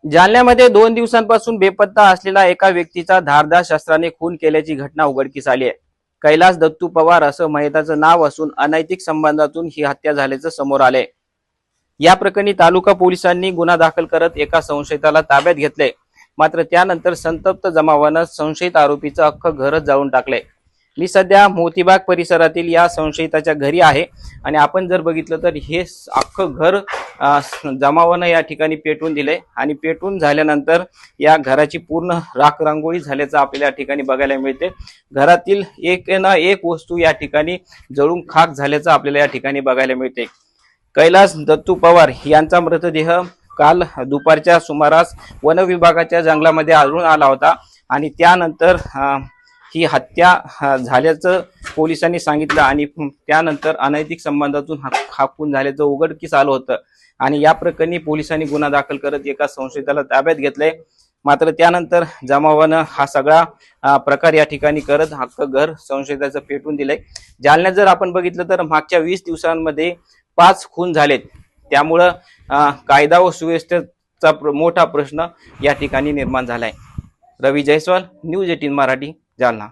जालन्यामध्ये 2 दिवसांपासून बेपत्ता असलेला एका व्यक्तीचा धारदार शस्त्राने खून केल्याची घटना उघडकीस आली आहे। कैलास दत्तू पवार असं मयताचं नाव असून अनैतिक संबंधातून ही हत्या झाल्याचं समोर आलंय। या प्रकरणी तालुका पोलिसांनी गुन्हा दाखल करत एका संशयिताला ताब्यात घेतले। मात्र त्यानंतर संतप्त जमावानं संशयित आरोपीचं अख्खं घरच जाळून टाकलंय। मी सध्या मोतीबाग परिसरातील या संशयिताच्या घरी आहे आणि आपण जर बघितलं तर हे अख्खं घर जमावानं या ठिकाणी पेटवून दिले आणि पेटवून झाल्यानंतर या घराची पूर्ण राखरांगोळी झाल्याचं आपल्याला या ठिकाणी बघायला मिळते। घरातील एक ना एक वस्तू या ठिकाणी जळून खाक झाल्याचं आपल्याला या ठिकाणी बघायला मिळते। कैलास दत्तू पवार यांचा मृतदेह काल दुपारच्या सुमारास वन विभागाच्या जंगलामध्ये आढळून आला होता आणि त्यानंतर ही हत्या झाल्याचं पोलिसांनी सांगितलं आणि त्यानंतर अनैतिक संबंधातून हा खून झाल्याचं उघडकीस आलं होतं आणि या प्रकरणी पोलिसांनी गुन्हा दाखल करत एका संशयिताला ताब्यात घेतलंय। मात्र त्यानंतर जमावानं हा सगळा प्रकार या ठिकाणी करत हक्क घर संशयिताचं पेटवून दिलंय। जालन्यात जर आपण बघितलं तर मागच्या 20 दिवसांमध्ये 5 खून झालेत। त्यामुळं कायदा व सुव्यवस्थेचा मोठा प्रश्न या ठिकाणी निर्माण झालाय। रवी जयस्वाल, न्यूज 18 मराठी, जालना।